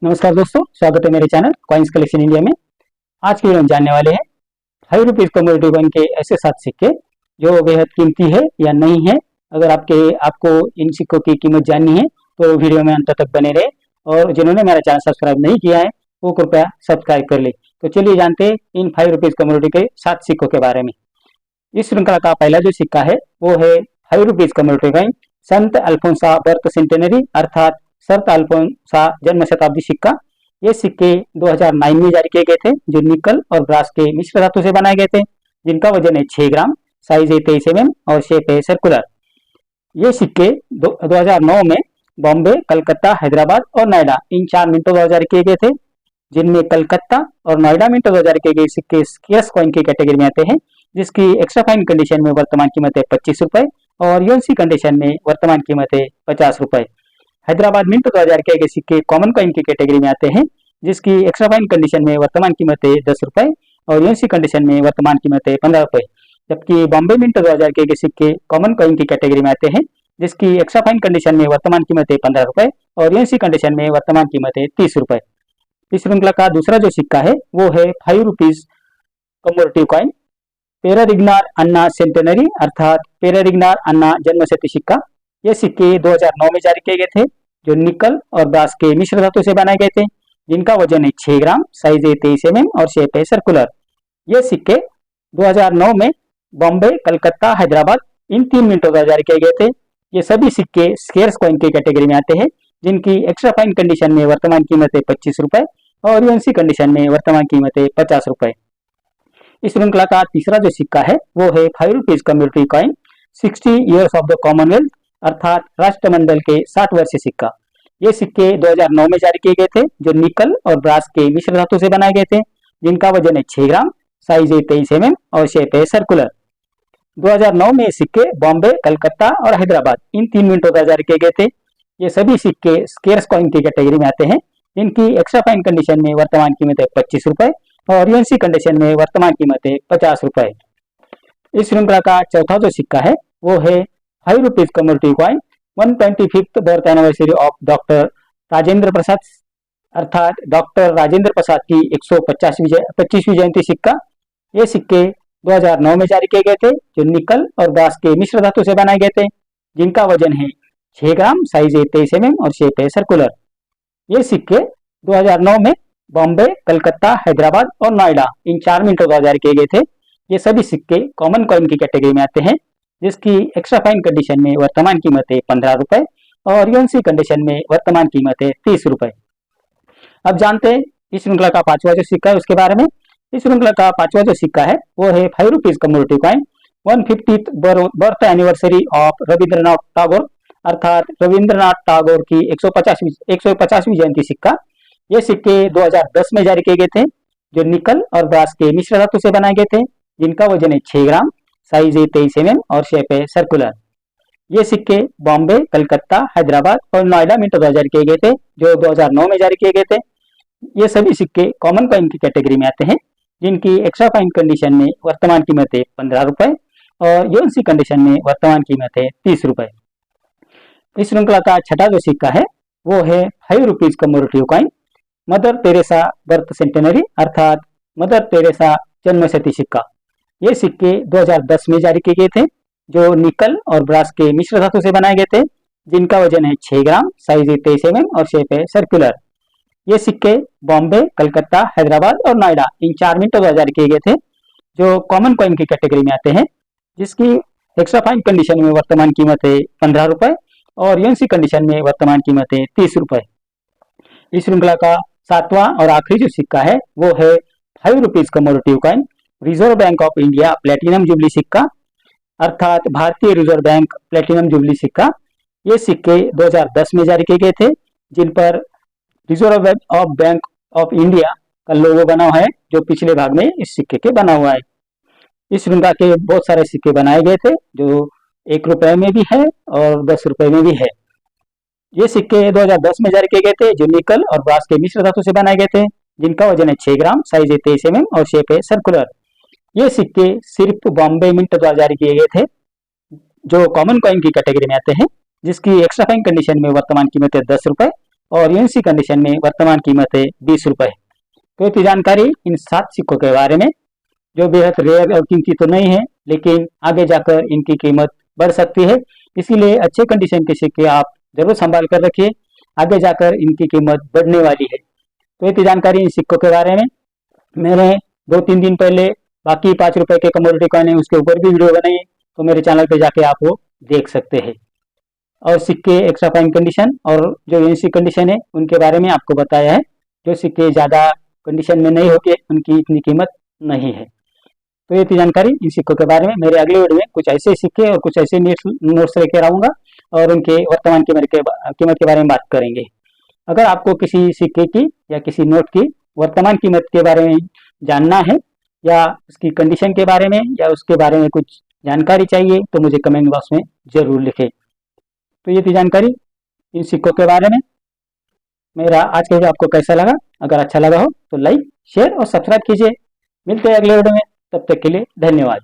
नमस्कार दोस्तों, स्वागत है मेरे चैनल कॉइन्स कलेक्शन इंडिया में। आज की वीडियो में जानने वाले हैं 5 रुपीज कम्युनिटी कॉइन के ऐसे 7 सिक्के जो बेहद कीमती है या नहीं है। अगर आपको इन सिक्कों की कीमत जाननी है तो वीडियो में अंत तक बने रहे, और जिन्होंने मेरा चैनल सब्सक्राइब नहीं किया है वो कृपया सब्सक्राइब कर ले। तो चलिए जानते हैं इन 5 रुपीज कम्युनिटी के 7 सिक्कों के बारे में। इस श्रृंखला का पहला जो सिक्का है वो है 5 रुपीज कम्युनिटी कॉइन संत अल्फोंसा बर्थ सेंटेनरी अर्थात संत अल्फोंसा जन्म शताब्दी सिक्का। ये सिक्के 2009 में जारी किए गए थे, जो निकल और ब्रास के मिश्र धातु से बनाए गए थे, जिनका वजन है 6 ग्राम, साइज है 23 mm और शेप है सर्कुलर। ये सिक्के 2009 में बॉम्बे, कलकत्ता, हैदराबाद और नोएडा इन 4 मिंटों द्वारा जारी किए गए थे, जिनमें कलकत्ता और नोएडा मिंटों द्वारा जारी किए गए सिक्के स्केर्स कॉइन की कैटेगरी में आते हैं, जिसकी एक्स्ट्रा फाइन कंडीशन में वर्तमान कीमत है 25 रुपए और यूएनसी कंडीशन में वर्तमान कीमत है 50 रुपए। हैदराबाद मिंट 2000 के आगे सिक्के कॉमन कॉइन की कैटेगरी में आते हैं, जिसकी एक्स्ट्रा फाइन कंडीशन में वर्तमान कीमत है 10 रुपए और यूएनसी कंडीशन में वर्तमान कीमत है 15 रुपए। जबकि बॉम्बे मिंट 2000 के आगे सिक्के कॉमन कॉइन की कैटेगरी में आते हैं, जिसकी एक्स्ट्रा फाइन कंडीशन में वर्तमान कीमत है 15 रुपए और यूएनसी कंडीशन में वर्तमान कीमत है 30 रुपए। इस श्रृंखला का दूसरा जो सिक्का है वो है 5 रुपीज कम्युनिटी कॉइन पेरारिग्नार अन्ना सेंटेनरी अर्थात पेरारिग्नार अन्ना जन्मशती सिक्का। ये सिक्के 2009 में जारी किए गए थे, जो निकल और ब्रास के मिश्र धातु से बनाए गए थे, जिनका वजन है 6 ग्राम, साइज है 23 mm और शेप है सर्कुलर। ये सिक्के 2009 में बॉम्बे, कलकत्ता, हैदराबाद इन 3 मिंटों द्वारा जारी किए गए थे। ये सभी सिक्के स्केर्स कॉइन की कैटेगरी में आते हैं, जिनकी एक्स्ट्रा फाइन कंडीशन में वर्तमान कीमत है 25 रुपए और यूएनसी कंडीशन में वर्तमान कीमत है 50 रुपए। इस श्रृंखला का तीसरा जो सिक्का है वो है 5 rupees community coin 60 years of the Commonwealth अर्थात राष्ट्रमंडल के 60 वर्षीय सिक्का। ये सिक्के 2009 में जारी किए गए थे, जो निकल और ब्रास के मिश्र धातु से बनाए गए थे, जिनका वजन है 6 ग्राम, साइज है 23 mm और शेप है सर्कुलर। 2009 में सिक्के बॉम्बे, कलकत्ता और हैदराबाद इन 3 मिंटों द्वारा जारी किए गए थे। ये सभी सिक्के स्केर्स कॉइन की कैटेगरी में आते हैं, जिनकी एक्स्ट्रा फाइन कंडीशन में वर्तमान कीमत है 25 रुपए और यूएनसी कंडीशन में वर्तमान कीमत है 50 रुपए। इस श्रृंखला का चौथा जो सिक्का है वो है 5 rupees community coin 125th birth anniversary of doctor Rajendra Prasad अर्थात डॉक्टर राजेंद्र प्रसाद की 125वीं जयंती सिक्का। ये सिक्के 2009 में जारी किए गए थे, जो निकल और ब्रास के मिश्र धातु से बनाए गए थे, जिनका वजन है 6 ग्राम, साइज है 23 mm और शेप है सर्कुलर। ये सिक्के 2009 में बॉम्बे, कलकत्ता, हैदराबाद और नोएडा इन 4 मिंटों द्वारा जारी किए गए थे। ये सभी सिक्के कॉमन कॉइन की कैटेगरी में आते हैं, जिसकी एक्स्ट्रा फाइन कंडीशन में वर्तमान कीमत है 15 रुपए और यूएनसी कंडीशन में वर्तमान कीमत है 30 रुपए। अब जानते हैं इस श्रृंखला का पांचवा जो सिक्का है उसके बारे में। इस श्रृंखला का पांचवा जो सिक्का है वो है 5 rupees community coin 150th birth anniversary of Rabindranath Tagore अर्थात रविंद्रनाथ टैगोर की 150वीं जयंती सिक्का। ये सिक्के 2010 में जारी किए गए थे, जो निकल और ब्रास के मिश्र धातु से बनाए गए थे, जिनका वजन है 6 ग्राम, साइज है 23 mm और शेप है सर्कुलर। ये सिक्के बॉम्बे, कलकत्ता, हैदराबाद और नोएडा मिंटों द्वारा जारी किए गए थे, जो 2009 में जारी किए गए थे। ये सभी सिक्के कॉमन कॉइन की कैटेगरी में आते हैं, जिनकी एक्स्ट्रा फाइन कंडीशन में वर्तमान कीमत है 15 रुपए और यूएनसी कंडीशन में वर्तमान कीमत है 30 रुपए। इस श्रृंखला का छठा जो सिक्का है वो है 5 rupees community coin mother Teresa birth centenary अर्थात मदर टेरेसा जन्मशती सिक्का। ये सिक्के 2010 में जारी किए गए थे, जो निकल और ब्रास के मिश्र धातु से बनाए गए थे, जिनका वजन है 6 ग्राम, साइज है 23 mm और शेप है सर्कुलर। ये सिक्के बॉम्बे, कलकत्ता, हैदराबाद और नोएडा इन 4 मिंटों द्वारा जारी किए गए थे, जो कॉमन कॉइन की कैटेगरी में आते हैं, जिसकी एक्स्ट्रा फाइन कंडीशन में वर्तमान कीमत है 15 रुपए और यूएनसी कंडीशन में वर्तमान कीमत है 30 रुपए। इस श्रृंखला का सातवां और आखिरी जो सिक्का है वो है 5 rupees community coin reserve bank of India platinum jubilee सिक्का अर्थात भारतीय रिजर्व बैंक प्लेटिनम जुबली सिक्का। ये सिक्के 2010 में जारी किए गए थे, जिन पर रिजर्व बैंक ऑफ इंडिया का लोगो बना हुआ है, जो पिछले भाग में इस सिक्के के बना हुआ है। इस श्रृंखला के बहुत सारे सिक्के बनाए गए थे, जो 1 रुपए में भी है और 10 रुपए में भी है। ये सिक्के 2010 में जारी किए गए थे, जो निकल और ब्रास के मिश्र धातु से बनाए गए थे, जिनका वजन है 6 ग्राम, साइज है 23 mm और शेप है सर्कुलर। ये सिक्के सिर्फ बॉम्बे मिंट द्वारा जारी किए गए थे, जो कॉमन कॉइन की कैटेगरी में आते हैं, जिसकी एक्स्ट्रा फाइन कंडीशन में वर्तमान कीमत है 10 रुपए और यूएनसी कंडीशन में वर्तमान कीमत है 20 रुपए। तो ये जानकारी इन 7 सिक्कों के बारे में, जो बेहद रेयर और कीमती तो नहीं है, लेकिन आगे जाकर इनकी कीमत बढ़ सकती है। इसीलिए अच्छे कंडीशन के सिक्के आप जरूर संभाल कर रखिए, आगे जाकर इनकी कीमत बढ़ने वाली है। तो ये जानकारी इन सिक्कों के बारे में। मैंने 2-3 दिन पहले बाकी 5 रुपए के कमोडिटी कॉइन है उसके ऊपर भी वीडियो बनाई है, तो मेरे चैनल पे जाके आप वो देख सकते हैं। और सिक्के एक्स्ट्रा फाइन कंडीशन और जो यूएनसी कंडीशन है उनके बारे में आपको बताया है। जो सिक्के ज़्यादा कंडीशन में नहीं होते उनकी इतनी कीमत नहीं है। तो ये थी जानकारी इन सिक्कों के बारे में। मेरे अगले वीडियो में कुछ ऐसे सिक्के और कुछ ऐसे नोट्स लेकर आऊँगा और उनके वर्तमान कीमत के बारे में बात करेंगे। अगर आपको किसी सिक्के की या किसी नोट की वर्तमान कीमत के बारे में जानना है, या उसकी कंडीशन के बारे में, या उसके बारे में कुछ जानकारी चाहिए, तो मुझे कमेंट बॉक्स में जरूर लिखें। तो ये थी जानकारी इन सिक्कों के बारे में। मेरा आज का वीडियो आपको कैसा लगा? अगर अच्छा लगा हो तो लाइक, शेयर और सब्सक्राइब कीजिए। मिलते हैं अगले वीडियो में, तब तक के लिए धन्यवाद।